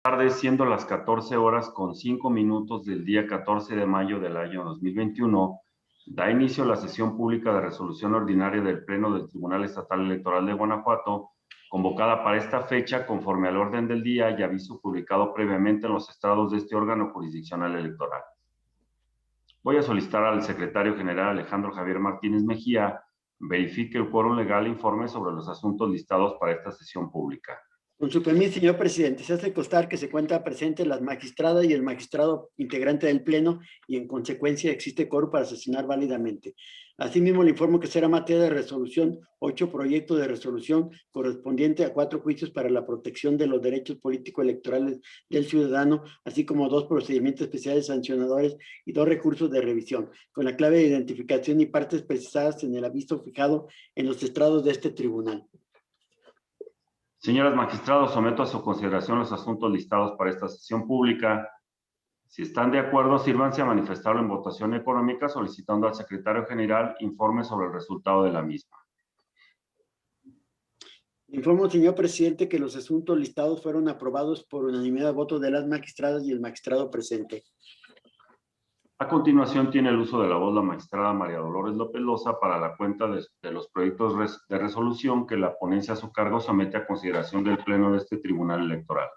Tarde, siendo las 14 horas con 5 minutos del día 14 de mayo del año 2021, da inicio la sesión pública de resolución ordinaria del Pleno del Tribunal Estatal Electoral de Guanajuato, convocada para esta fecha conforme al orden del día y aviso publicado previamente en los estrados de este órgano jurisdiccional electoral. Voy a solicitar al secretario general Alejandro Javier Martínez Mejía verifique el quórum legal e informe sobre los asuntos listados para esta sesión pública. Con su permiso, señor presidente, se hace constar que se encuentran presentes las magistradas y el magistrado integrante del Pleno y, en consecuencia, existe quórum para sesionar válidamente. Asimismo, le informo que será materia de resolución 8 proyectos de resolución correspondiente a 4 juicios para la protección de los derechos político-electorales del ciudadano, así como 2 procedimientos especiales sancionadores y 2 recursos de revisión, con la clave de identificación y partes precisadas en el aviso fijado en los estrados de este tribunal. Señoras magistrados, someto a su consideración los asuntos listados para esta sesión pública. Si están de acuerdo, sírvanse a manifestarlo en votación económica solicitando al secretario general informe sobre el resultado de la misma. Informo, señor presidente, que los asuntos listados fueron aprobados por unanimidad de votos de las magistradas y el magistrado presente. A continuación, tiene el uso de la voz la magistrada María Dolores López Loza para la cuenta de los proyectos de resolución que la ponencia a su cargo somete a consideración del Pleno de este Tribunal Electoral.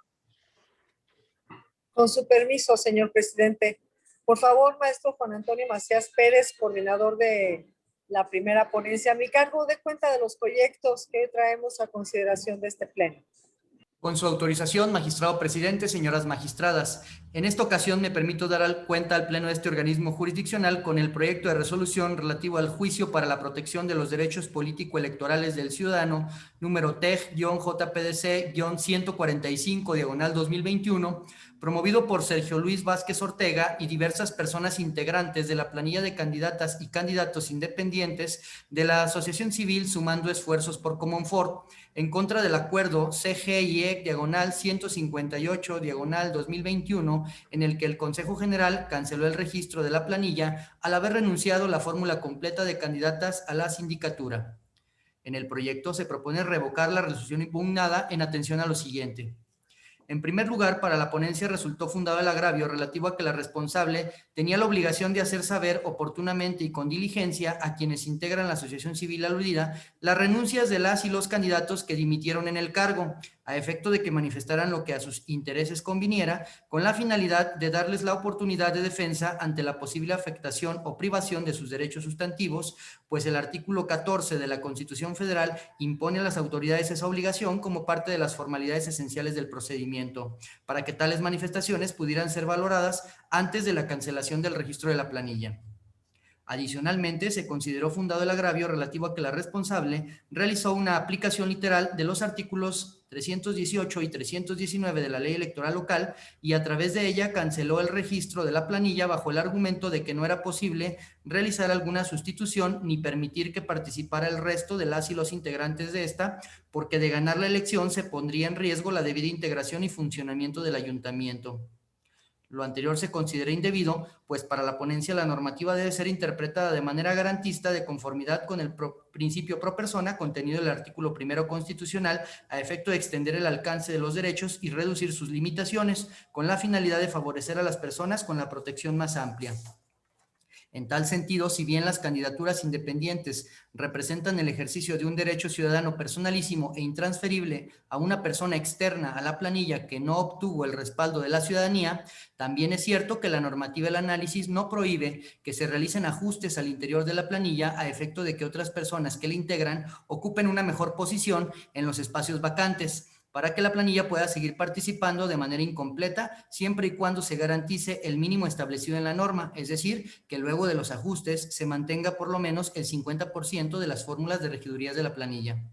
Con su permiso, señor presidente. Por favor, maestro Juan Antonio Macías Pérez, coordinador de la primera ponencia, a mi cargo, dé cuenta de los proyectos que traemos a consideración de este Pleno. Con su autorización, magistrado presidente, señoras magistradas, en esta ocasión me permito dar cuenta al Pleno de este organismo jurisdiccional con el proyecto de resolución relativo al juicio para la protección de los derechos político-electorales del ciudadano, número TEG-JPDC-145/2021, promovido por Sergio Luis Vázquez Ortega y diversas personas integrantes de la planilla de candidatas y candidatos independientes de la Asociación Civil Sumando Esfuerzos por Comonfort, en contra del acuerdo CGIEC-158-2021, en el que el Consejo General canceló el registro de la planilla al haber renunciado la fórmula completa de candidatas a la sindicatura. En el proyecto se propone revocar la resolución impugnada en atención a lo siguiente. En primer lugar, para la ponencia resultó fundado el agravio relativo a que la responsable tenía la obligación de hacer saber oportunamente y con diligencia a quienes integran la asociación civil aludida las renuncias de las y los candidatos que dimitieron en el cargo, a efecto de que manifestaran lo que a sus intereses conviniera, con la finalidad de darles la oportunidad de defensa ante la posible afectación o privación de sus derechos sustantivos, pues el artículo 14 de la Constitución Federal impone a las autoridades esa obligación como parte de las formalidades esenciales del procedimiento, para que tales manifestaciones pudieran ser valoradas antes de la cancelación del registro de la planilla. Adicionalmente, se consideró fundado el agravio relativo a que la responsable realizó una aplicación literal de los artículos 318 y 319 de la Ley Electoral Local y a través de ella canceló el registro de la planilla bajo el argumento de que no era posible realizar alguna sustitución ni permitir que participara el resto de las y los integrantes de esta, porque de ganar la elección se pondría en riesgo la debida integración y funcionamiento del ayuntamiento. Lo anterior se considera indebido, pues para la ponencia la normativa debe ser interpretada de manera garantista de conformidad con el principio pro persona contenido en el artículo 1 constitucional a efecto de extender el alcance de los derechos y reducir sus limitaciones con la finalidad de favorecer a las personas con la protección más amplia. En tal sentido, si bien las candidaturas independientes representan el ejercicio de un derecho ciudadano personalísimo e intransferible a una persona externa a la planilla que no obtuvo el respaldo de la ciudadanía, también es cierto que la normativa del análisis no prohíbe que se realicen ajustes al interior de la planilla a efecto de que otras personas que la integran ocupen una mejor posición en los espacios vacantes, para que la planilla pueda seguir participando de manera incompleta siempre y cuando se garantice el mínimo establecido en la norma, es decir, que luego de los ajustes se mantenga por lo menos el 50% de las fórmulas de regidurías de la planilla.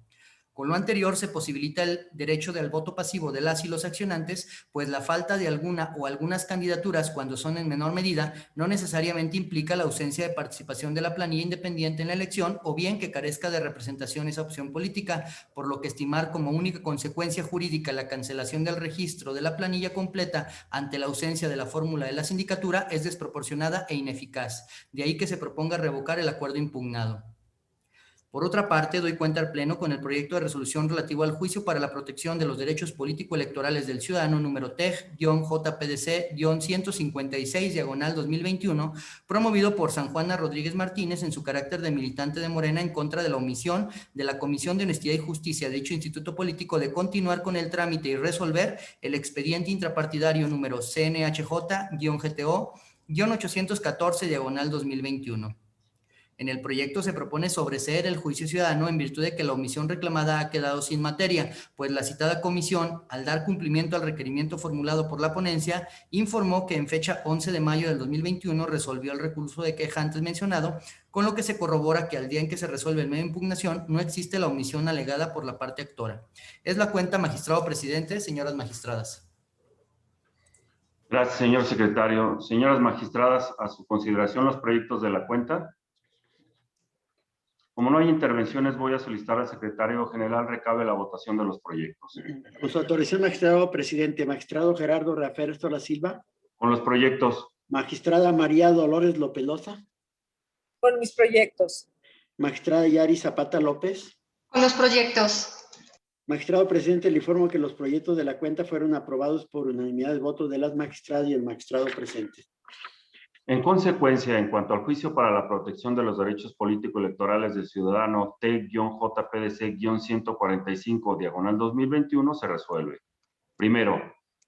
Con lo anterior se posibilita el derecho del voto pasivo de las y los accionantes, pues la falta de alguna o algunas candidaturas, cuando son en menor medida, no necesariamente implica la ausencia de participación de la planilla independiente en la elección o bien que carezca de representación esa opción política, por lo que estimar como única consecuencia jurídica la cancelación del registro de la planilla completa ante la ausencia de la fórmula de la sindicatura es desproporcionada e ineficaz. De ahí que se proponga revocar el acuerdo impugnado. Por otra parte, doy cuenta al Pleno con el proyecto de resolución relativo al juicio para la protección de los derechos político-electorales del ciudadano número TEG-JPDC-156/2021, promovido por San Juana Rodríguez Martínez en su carácter de militante de Morena en contra de la omisión de la Comisión de Honestidad y Justicia de dicho instituto político de continuar con el trámite y resolver el expediente intrapartidario número CNHJ-GTO-814/2021. En el proyecto se propone sobreseer el juicio ciudadano en virtud de que la omisión reclamada ha quedado sin materia, pues la citada comisión, al dar cumplimiento al requerimiento formulado por la ponencia, informó que en fecha 11 de mayo del 2021 resolvió el recurso de queja antes mencionado, con lo que se corrobora que al día en que se resuelve el medio de impugnación no existe la omisión alegada por la parte actora. Es la cuenta, magistrado presidente, señoras magistradas. Gracias, señor secretario. Señoras magistradas, a su consideración los proyectos de la cuenta. Como no hay intervenciones, voy a solicitar al secretario general recabe la votación de los proyectos. Con su autorización, magistrado presidente, magistrado Gerardo Rafael Estola Silva. Con los proyectos. Magistrada María Dolores Lopelosa. Con mis proyectos. Magistrada Yari Zapata López. Con los proyectos. Magistrado presidente, le informo que los proyectos de la cuenta fueron aprobados por unanimidad de votos de las magistradas y el magistrado presente. En consecuencia, en cuanto al juicio para la protección de los derechos político-electorales del ciudadano T-JPDC-145/2021 se resuelve. Primero,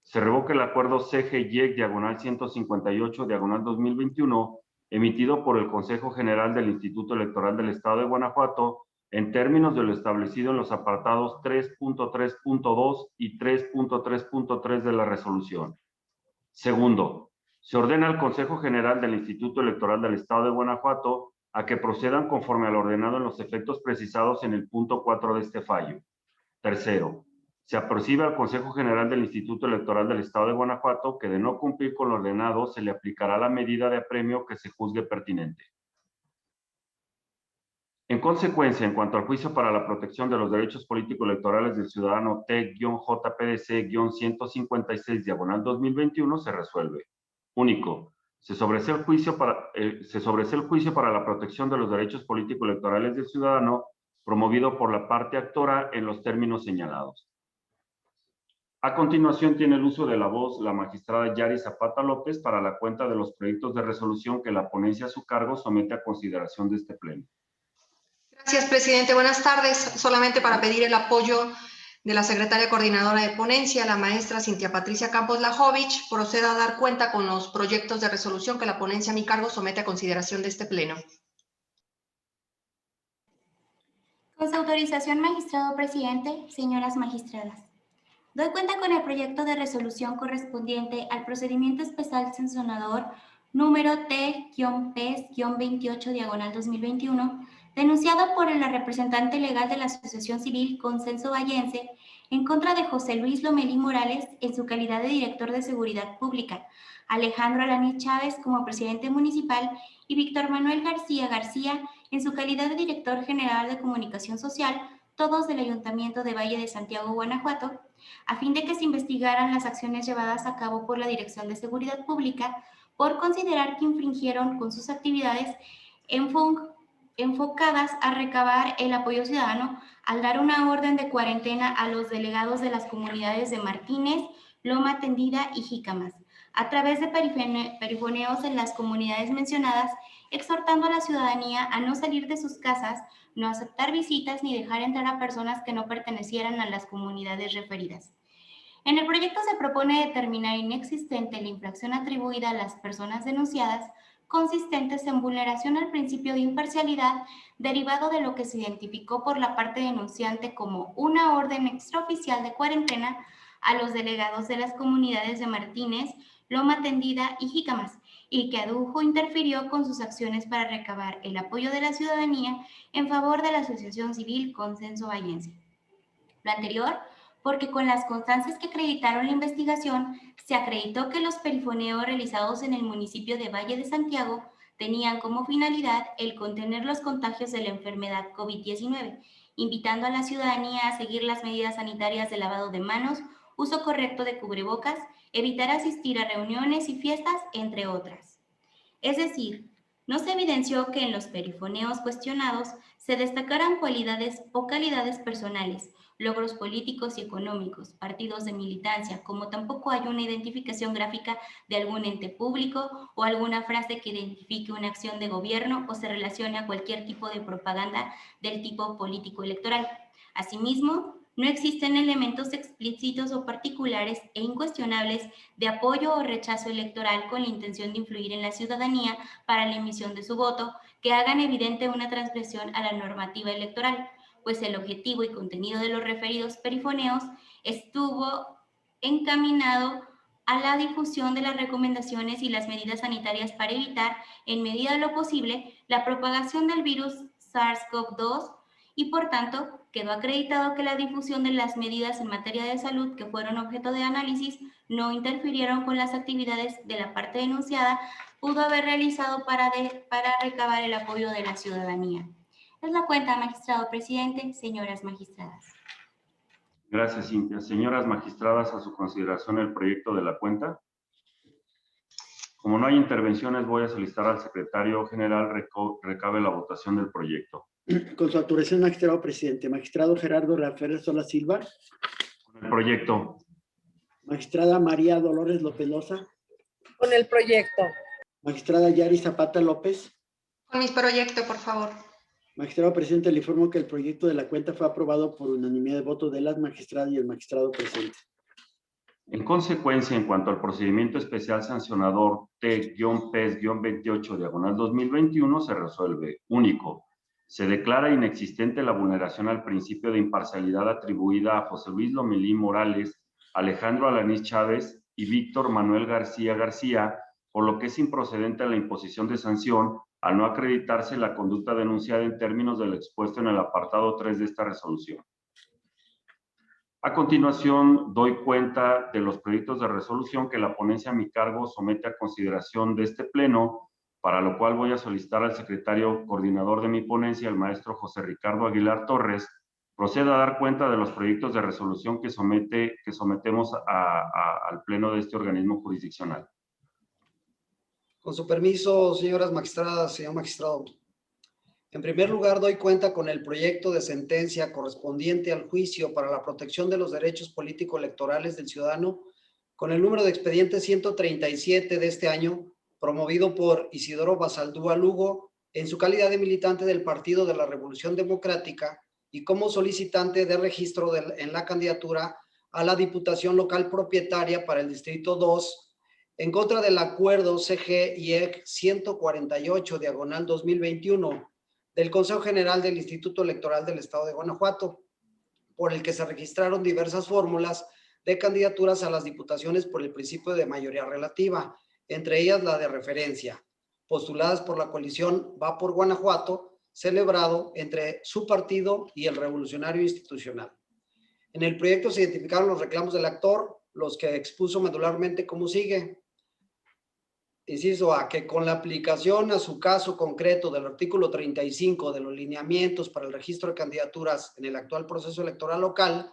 se revoca el acuerdo CG-158/2021 emitido por el Consejo General del Instituto Electoral del Estado de Guanajuato en términos de lo establecido en los apartados 3.3.2 y 3.3.3 de la resolución. Segundo, se ordena al Consejo General del Instituto Electoral del Estado de Guanajuato a que procedan conforme a lo ordenado en los efectos precisados en el punto 4 de este fallo. Tercero, se apercibe al Consejo General del Instituto Electoral del Estado de Guanajuato que de no cumplir con lo ordenado se le aplicará la medida de apremio que se juzgue pertinente. En consecuencia, en cuanto al juicio para la protección de los derechos político-electorales del ciudadano T-JPDC-156/2021 se resuelve. Único, se sobresee el juicio para la protección de los derechos político-electorales del ciudadano promovido por la parte actora en los términos señalados. A continuación tiene el uso de la voz la magistrada Yari Zapata López para la cuenta de los proyectos de resolución que la ponencia a su cargo somete a consideración de este pleno. Gracias, presidente. Buenas tardes. Solamente para pedir el apoyo de la secretaria coordinadora de ponencia, la maestra Cintia Patricia Campos Lajovich, proceda a dar cuenta con los proyectos de resolución que la ponencia a mi cargo somete a consideración de este pleno. Con su autorización, magistrado presidente, señoras magistradas. Doy cuenta con el proyecto de resolución correspondiente al procedimiento especial sancionador número T-PES-28/2021, denunciado por la representante legal de la Asociación Civil Consenso Vallense en contra de José Luis Lomelí Morales en su calidad de director de Seguridad Pública, Alejandro Alaniz Chávez como presidente municipal y Víctor Manuel García García en su calidad de director general de Comunicación Social, todos del Ayuntamiento de Valle de Santiago, Guanajuato, a fin de que se investigaran las acciones llevadas a cabo por la Dirección de Seguridad Pública por considerar que infringieron con sus actividades enfocadas a recabar el apoyo ciudadano al dar una orden de cuarentena a los delegados de las comunidades de Martínez, Loma Tendida y Jícamas, a través de perifoneos en las comunidades mencionadas, exhortando a la ciudadanía a no salir de sus casas, no aceptar visitas ni dejar entrar a personas que no pertenecieran a las comunidades referidas. En el proyecto se propone determinar inexistente la infracción atribuida a las personas denunciadas, consistentes en vulneración al principio de imparcialidad, derivado de lo que se identificó por la parte denunciante como una orden extraoficial de cuarentena a los delegados de las comunidades de Martínez, Loma Tendida y Jícamas, y que adujo interfirió con sus acciones para recabar el apoyo de la ciudadanía en favor de la Asociación Civil Consenso Vallense. Lo anterior, porque con las constancias que acreditaron la investigación, se acreditó que los perifoneos realizados en el municipio de Valle de Santiago tenían como finalidad el contener los contagios de la enfermedad COVID-19, invitando a la ciudadanía a seguir las medidas sanitarias de lavado de manos, uso correcto de cubrebocas, evitar asistir a reuniones y fiestas, entre otras. Es decir, No se evidenció que en los perifoneos cuestionados se destacaran cualidades o calidades personales, logros políticos y económicos, partidos de militancia, como tampoco hay una identificación gráfica de algún ente público o alguna frase que identifique una acción de gobierno o se relacione a cualquier tipo de propaganda del tipo político electoral. Asimismo, no existen elementos explícitos o particulares e incuestionables de apoyo o rechazo electoral con la intención de influir en la ciudadanía para la emisión de su voto que hagan evidente una transgresión a la normativa electoral, pues el objetivo y contenido de los referidos perifoneos estuvo encaminado a la difusión de las recomendaciones y las medidas sanitarias para evitar, en medida de lo posible, la propagación del virus SARS-CoV-2 y, por tanto, quedó acreditado que la difusión de las medidas en materia de salud que fueron objeto de análisis no interfirieron con las actividades de la parte denunciada, pudo haber realizado para recabar el apoyo de la ciudadanía. Es la cuenta, magistrado presidente, señoras magistradas. Gracias, Cintia. Señoras magistradas, a su consideración el proyecto de la cuenta. Como no hay intervenciones, voy a solicitar al secretario general recabe la votación del proyecto. Con su autorización, magistrado presidente. Magistrado Gerardo Rafael Sola Silva. Con el proyecto. Magistrada María Dolores López Loza. Con el proyecto. Magistrada Yari Zapata López. Con mi proyecto, por favor. Magistrado presidente, le informo que el proyecto de la cuenta fue aprobado por unanimidad de votos de las magistradas y el magistrado presente. En consecuencia, en cuanto al procedimiento especial sancionador T-PES-28/2021, se resuelve. Único. Se declara inexistente la vulneración al principio de imparcialidad atribuida a José Luis Lomelí Morales, Alejandro Alanís Chávez y Víctor Manuel García García, por lo que es improcedente la imposición de sanción al no acreditarse la conducta denunciada en términos de lo expuesto en el apartado 3 de esta resolución. A continuación, doy cuenta de los proyectos de resolución que la ponencia a mi cargo somete a consideración de este Pleno, para lo cual voy a solicitar al secretario coordinador de mi ponencia, el maestro José Ricardo Aguilar Torres, proceda a dar cuenta de los proyectos de resolución que sometemos al Pleno de este organismo jurisdiccional. Con su permiso, señoras magistradas, señor magistrado. En primer lugar, doy cuenta con el proyecto de sentencia correspondiente al juicio para la protección de los derechos político-electorales del ciudadano, con el número de expediente 137 de este año, promovido por Isidoro Basaldúa Lugo, en su calidad de militante del Partido de la Revolución Democrática y como solicitante de registro en la candidatura a la Diputación Local Propietaria para el Distrito 2, en contra del acuerdo CG-IEC 148/2021 del Consejo General del Instituto Electoral del Estado de Guanajuato, por el que se registraron diversas fórmulas de candidaturas a las diputaciones por el principio de mayoría relativa, entre ellas la de referencia, postuladas por la coalición Va por Guanajuato, celebrado entre su partido y el Revolucionario Institucional. En el proyecto se identificaron los reclamos del actor, los que expuso medularmente como sigue. Inciso A, que con la aplicación a su caso concreto del artículo 35 de los lineamientos para el registro de candidaturas en el actual proceso electoral local,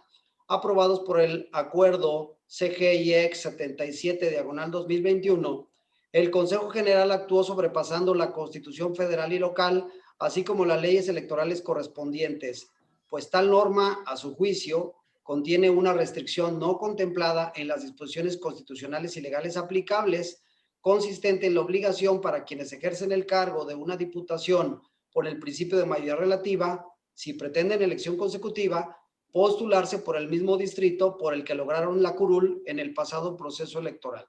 aprobados por el acuerdo CG-IEC 77/2021, el Consejo General actuó sobrepasando la Constitución Federal y local, así como las leyes electorales correspondientes, pues tal norma, a su juicio, contiene una restricción no contemplada en las disposiciones constitucionales y legales aplicables, consistente en la obligación para quienes ejercen el cargo de una diputación por el principio de mayoría relativa, si pretenden elección consecutiva, postularse por el mismo distrito por el que lograron la curul en el pasado proceso electoral.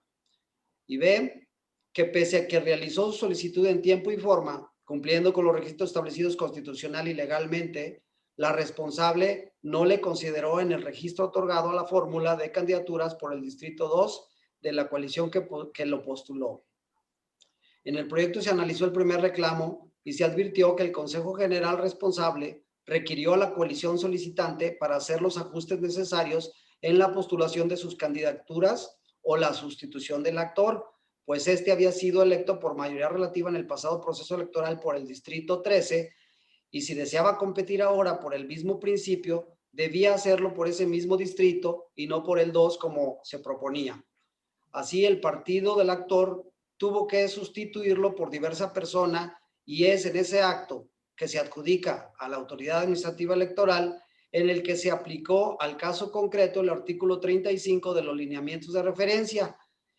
Y B, que pese a que realizó su solicitud en tiempo y forma, cumpliendo con los requisitos establecidos constitucional y legalmente, la responsable no le consideró en el registro otorgado a la fórmula de candidaturas por el distrito 2 de la coalición que lo postuló. En el proyecto se analizó el primer reclamo y se advirtió que el Consejo General responsable requirió a la coalición solicitante para hacer los ajustes necesarios en la postulación de sus candidaturas o la sustitución del actor, pues este había sido electo por mayoría relativa en el pasado proceso electoral por el distrito 13 y si deseaba competir ahora por el mismo principio, debía hacerlo por ese mismo distrito y no por el 2 como se proponía. Así, el partido del actor tuvo que sustituirlo por diversa persona y es en ese acto que se adjudica a la autoridad administrativa electoral en el que se aplicó al caso concreto el artículo 35 de los lineamientos de referencia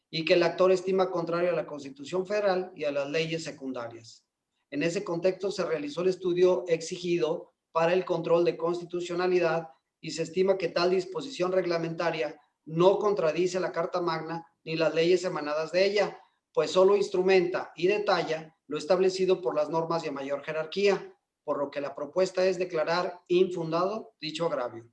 y que el actor estima contrario a la Constitución Federal y a las leyes secundarias. En ese contexto se realizó el estudio exigido para el control de constitucionalidad y se estima que tal disposición reglamentaria no contradice la Carta Magna ni las leyes emanadas de ella, pues solo instrumenta y detalla lo establecido por las normas de mayor jerarquía, por lo que la propuesta es declarar infundado dicho agravio.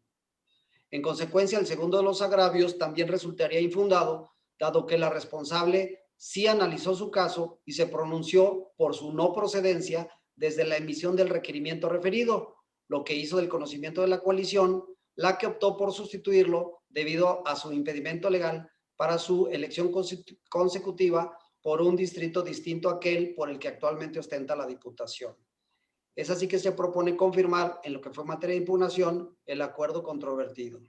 En consecuencia, el segundo de los agravios también resultaría infundado, dado que la responsable sí analizó su caso y se pronunció por su no procedencia desde la emisión del requerimiento referido, lo que hizo del conocimiento de la coalición, la que optó por sustituirlo debido a su impedimento legal para su elección consecutiva por un distrito distinto a aquel por el que actualmente ostenta la diputación. Es así que se propone confirmar en lo que fue materia de impugnación el acuerdo controvertido.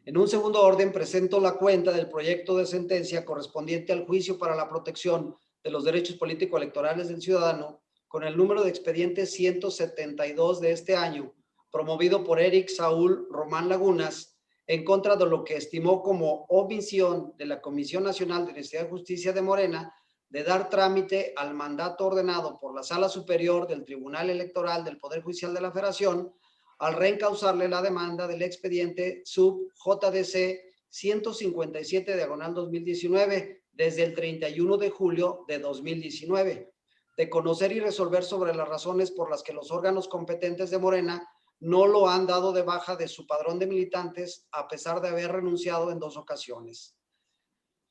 En un segundo orden, presento la cuenta del proyecto de sentencia correspondiente al juicio para la protección de los derechos político-electorales del ciudadano con el número de expediente 172 de este año, promovido por Eric Saúl Román Lagunas, en contra de lo que estimó como omisión de la Comisión Nacional de Honestidad y Justicia de Morena de dar trámite al mandato ordenado por la Sala Superior del Tribunal Electoral del Poder Judicial de la Federación al reencauzarle la demanda del expediente sub JDC 157/2019 desde el 31 de julio de 2019, de conocer y resolver sobre las razones por las que los órganos competentes de Morena no lo han dado de baja de su padrón de militantes a pesar de haber renunciado en 2 ocasiones.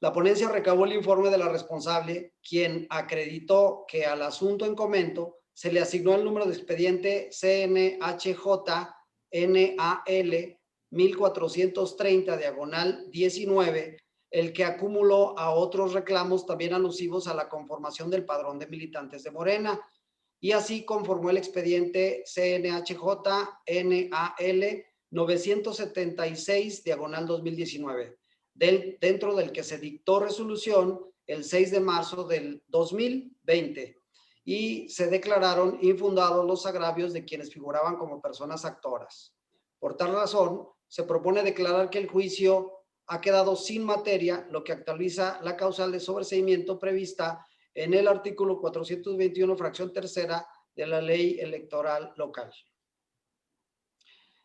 La ponencia recabó el informe de la responsable, quien acreditó que al asunto en comento se le asignó el número de expediente CNHJ-NAL 1430/19, el que acumuló a otros reclamos también alusivos a la conformación del padrón de militantes de Morena, y así conformó el expediente CNHJ-NAL 976/2019. Dentro del que se dictó resolución el 6 de marzo del 2020 y se declararon infundados los agravios de quienes figuraban como personas actoras. Por tal razón, se propone declarar que el juicio ha quedado sin materia, lo que actualiza la causal de sobreseimiento prevista en el artículo 421, fracción tercera de la Ley Electoral Local.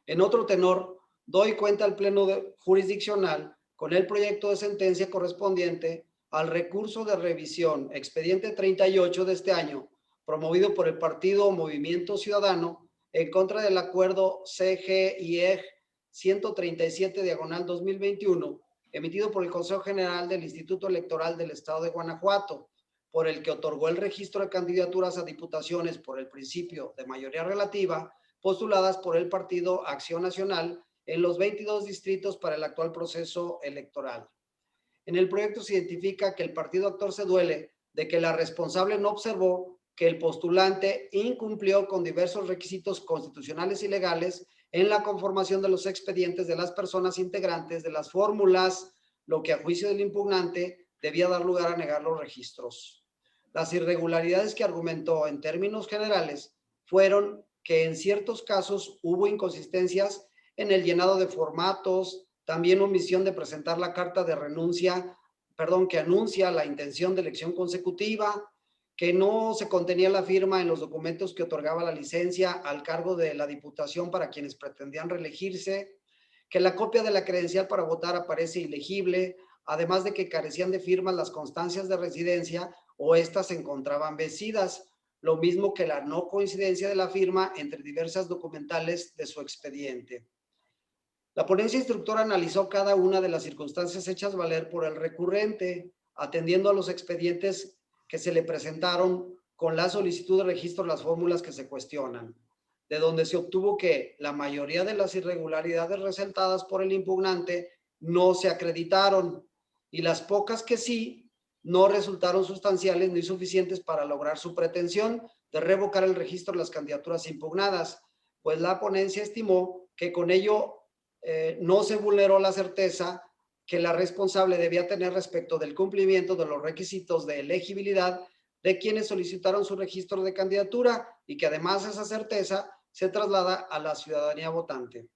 En otro tenor, doy cuenta al Pleno Jurisdiccional con el proyecto de sentencia correspondiente al recurso de revisión expediente 38 de este año, promovido por el partido Movimiento Ciudadano en contra del acuerdo CGIEG 137/2021, emitido por el Consejo General del Instituto Electoral del Estado de Guanajuato, por el que otorgó el registro de candidaturas a diputaciones por el principio de mayoría relativa, postuladas por el Partido Acción Nacional en los 22 distritos para el actual proceso electoral. En el proyecto se identifica que el partido actor se duele de que la responsable no observó que el postulante incumplió con diversos requisitos constitucionales y legales en la conformación de los expedientes de las personas integrantes de las fórmulas, lo que a juicio del impugnante debía dar lugar a negar los registros. Las irregularidades que argumentó en términos generales fueron que en ciertos casos hubo inconsistencias en el llenado de formatos, también omisión de presentar la carta de renuncia, que anuncia la intención de elección consecutiva, que no se contenía la firma en los documentos que otorgaba la licencia al cargo de la diputación para quienes pretendían reelegirse, que la copia de la credencial para votar aparece ilegible, además de que carecían de firmas las constancias de residencia o estas se encontraban vencidas, lo mismo que la no coincidencia de la firma entre diversas documentales de su expediente. La ponencia instructora analizó cada una de las circunstancias hechas valer por el recurrente, atendiendo a los expedientes que se le presentaron con la solicitud de registro de las fórmulas que se cuestionan, de donde se obtuvo que la mayoría de las irregularidades resaltadas por el impugnante no se acreditaron y las pocas que sí no resultaron sustanciales ni suficientes para lograr su pretensión de revocar el registro de las candidaturas impugnadas, pues la ponencia estimó que con ello no se vulneró la certeza que la responsable debía tener respecto del cumplimiento de los requisitos de elegibilidad de quienes solicitaron su registro de candidatura y que además esa certeza se traslada a la ciudadanía votante.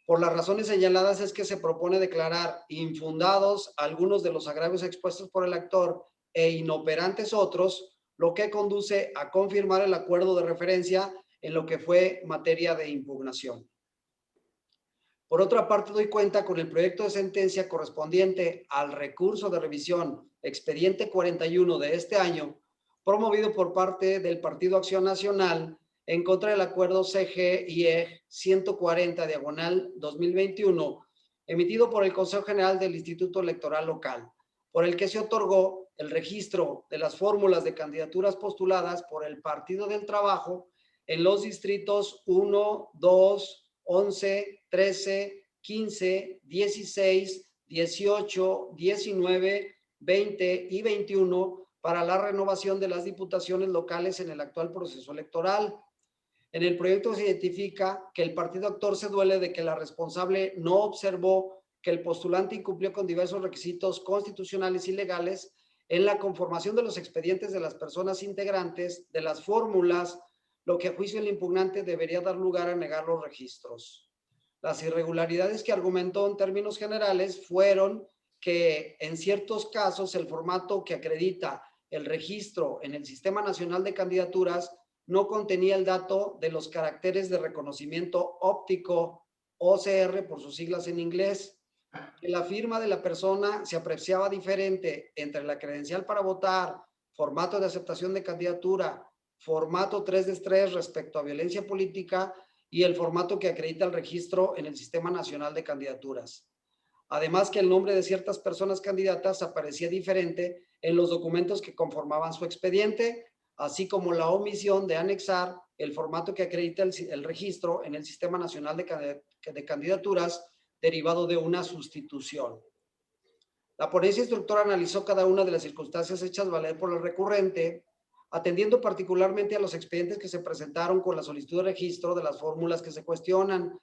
Por las razones señaladas es que se propone declarar infundados algunos de los agravios expuestos por el actor e inoperantes otros, lo que conduce a confirmar el acuerdo de referencia en lo que fue materia de impugnación. Por otra parte, doy cuenta con el proyecto de sentencia correspondiente al recurso de revisión expediente 41 de este año, promovido por parte del Partido Acción Nacional en contra del acuerdo CG-IEG 140/2021, emitido por el Consejo General del Instituto Electoral Local, por el que se otorgó el registro de las fórmulas de candidaturas postuladas por el Partido del Trabajo en los distritos 1, 2, 11, 13, 15, 16, 18, 19, 20 y 21 para la renovación de las diputaciones locales en el actual proceso electoral. En el proyecto se identifica que el partido actor se duele de que la responsable no observó que el postulante incumplió con diversos requisitos constitucionales y legales en la conformación de los expedientes de las personas integrantes de las fórmulas, lo que a juicio del impugnante debería dar lugar a negar los registros. Las irregularidades que argumentó en términos generales fueron que en ciertos casos el formato que acredita el registro en el Sistema Nacional de Candidaturas no contenía el dato de los caracteres de reconocimiento óptico, OCR por sus siglas en inglés, que la firma de la persona se apreciaba diferente entre la credencial para votar, formato de aceptación de candidatura, formato 3D3 respecto a violencia política y el formato que acredita el registro en el Sistema Nacional de Candidaturas. Además que el nombre de ciertas personas candidatas aparecía diferente en los documentos que conformaban su expediente, así como la omisión de anexar el formato que acredita el registro en el Sistema Nacional de Candidaturas derivado de una sustitución. La ponencia instructora analizó cada una de las circunstancias hechas valer por el recurrente, atendiendo particularmente a los expedientes que se presentaron con la solicitud de registro de las fórmulas que se cuestionan,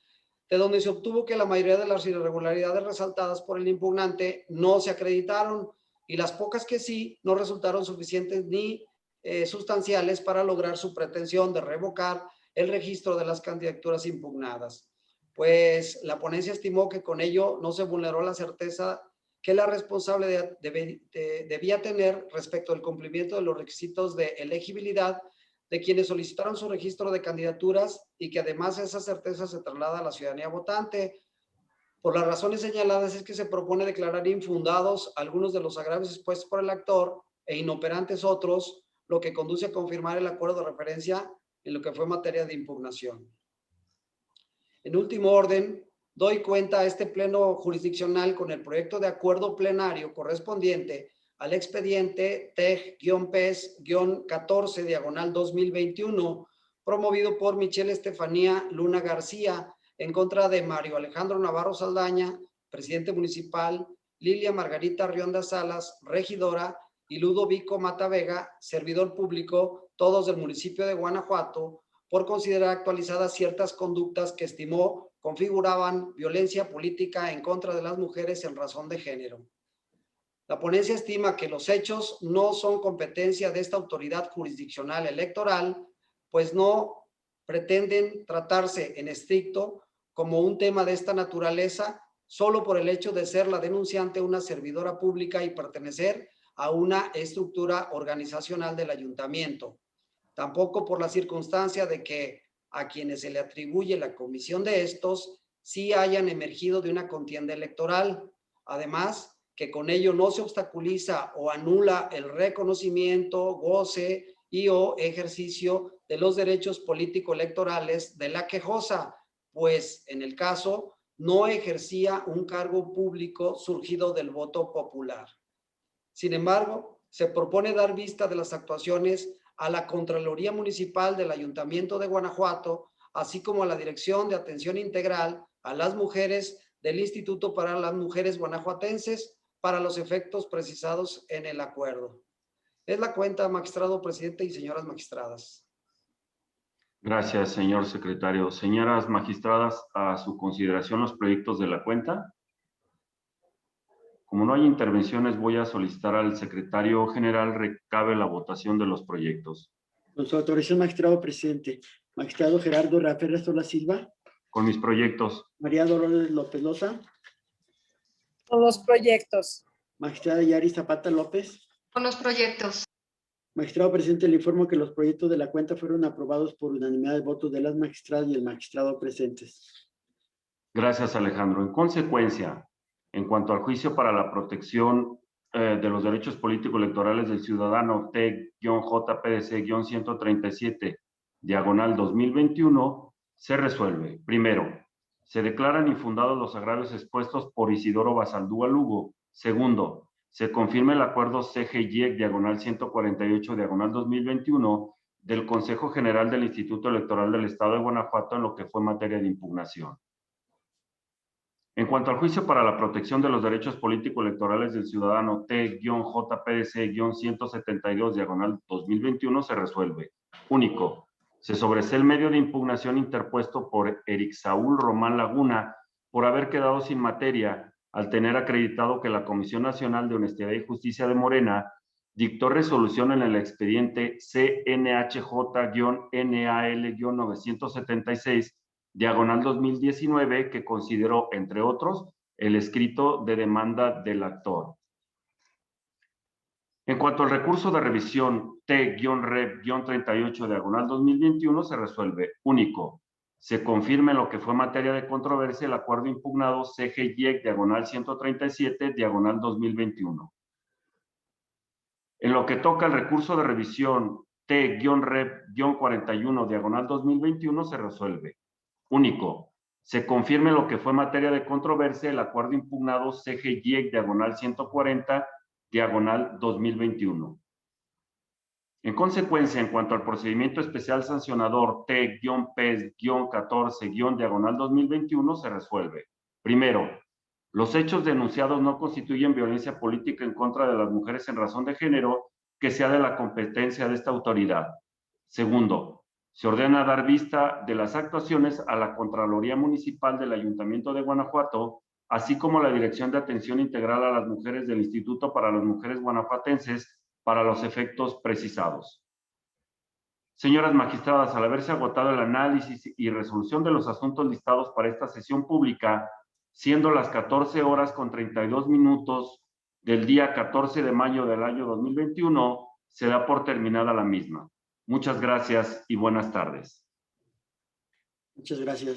de donde se obtuvo que la mayoría de las irregularidades resaltadas por el impugnante no se acreditaron y las pocas que sí no resultaron suficientes ni sustanciales para lograr su pretensión de revocar el registro de las candidaturas impugnadas. Pues la ponencia estimó que con ello no se vulneró la certeza que la responsable debía tener respecto al cumplimiento de los requisitos de elegibilidad de quienes solicitaron su registro de candidaturas y que además esa certeza se traslada a la ciudadanía votante. Por las razones señaladas es que se propone declarar infundados algunos de los agravios expuestos por el actor e inoperantes otros, lo que conduce a confirmar el acuerdo de referencia en lo que fue materia de impugnación. En último orden, doy cuenta a este pleno jurisdiccional con el proyecto de acuerdo plenario correspondiente al expediente TEG-PES-14/2021, promovido por Michelle Estefanía Luna García, en contra de Mario Alejandro Navarro Saldaña, presidente municipal, Lilia Margarita Rionda Salas, regidora, y Ludovico Mata Vega, servidor público, todos del municipio de Guanajuato, por considerar actualizadas ciertas conductas que estimó configuraban violencia política en contra de las mujeres en razón de género. La ponencia estima que los hechos no son competencia de esta autoridad jurisdiccional electoral, pues no pretenden tratarse en estricto como un tema de esta naturaleza, solo por el hecho de ser la denunciante una servidora pública y pertenecer a una estructura organizacional del ayuntamiento. Tampoco por la circunstancia de que a quienes se le atribuye la comisión de estos sí hayan emergido de una contienda electoral. Además, que con ello no se obstaculiza o anula el reconocimiento, goce y o ejercicio de los derechos político-electorales de la quejosa, pues en el caso no ejercía un cargo público surgido del voto popular. Sin embargo, se propone dar vista de las actuaciones a la Contraloría Municipal del Ayuntamiento de Guanajuato, así como a la Dirección de Atención Integral a las Mujeres del Instituto para las Mujeres Guanajuatenses para los efectos precisados en el acuerdo. Es la cuenta, magistrado presidente y señoras magistradas. Gracias, señor secretario. Señoras magistradas, a su consideración los proyectos de la cuenta. Como no hay intervenciones, voy a solicitar al secretario general recabe la votación de los proyectos. Con su autorización, magistrado presidente. Magistrado Gerardo Rafael Sola Silva. Con mis proyectos. María Dolores López Loza. Con los proyectos. Magistrada Yari Zapata López. Con los proyectos. Magistrado presidente, le informo que los proyectos de la cuenta fueron aprobados por unanimidad de votos de las magistradas y el magistrado presentes. Gracias, Alejandro. En consecuencia, en cuanto al juicio para la protección de los derechos políticos electorales del ciudadano T-JPDC-137, diagonal 2021, se resuelve. Primero, se declaran infundados los agravios expuestos por Isidoro Basaldúa Lugo. Segundo, se confirma el acuerdo CGIEC diagonal 148 diagonal 2021 del Consejo General del Instituto Electoral del Estado de Guanajuato en lo que fue materia de impugnación. En cuanto al juicio para la protección de los derechos políticos electorales del ciudadano T-JPDC-172 diagonal 2021 se resuelve. Único, se sobresee el medio de impugnación interpuesto por Eric Saúl Román Laguna por haber quedado sin materia al tener acreditado que la Comisión Nacional de Honestidad y Justicia de Morena dictó resolución en el expediente CNHJ-NAL-976, diagonal 2019, que consideró, entre otros, el escrito de demanda del actor. En cuanto al recurso de revisión T-Rep-38, diagonal 2021, se resuelve. Único. Se confirma en lo que fue materia de controversia el acuerdo impugnado CGIEC diagonal 137 diagonal 2021. En lo que toca el recurso de revisión T-Rep-41 diagonal 2021 se resuelve. Único. Se confirma en lo que fue materia de controversia el acuerdo impugnado CGIEC diagonal 140 diagonal 2021. En consecuencia, en cuanto al procedimiento especial sancionador T-PES-14- diagonal 2021 se resuelve. Primero, los hechos denunciados no constituyen violencia política en contra de las mujeres en razón de género que sea de la competencia de esta autoridad. Segundo, se ordena dar vista de las actuaciones a la Contraloría Municipal del Ayuntamiento de Guanajuato, así como la Dirección de Atención Integral a las Mujeres del Instituto para las Mujeres Guanajuatenses, para los efectos precisados. Señoras magistradas, al haberse agotado el análisis y resolución de los asuntos listados para esta sesión pública, siendo las 14:32 del día 14 de mayo del año 2021, se da por terminada la misma. Muchas gracias y buenas tardes. Muchas gracias.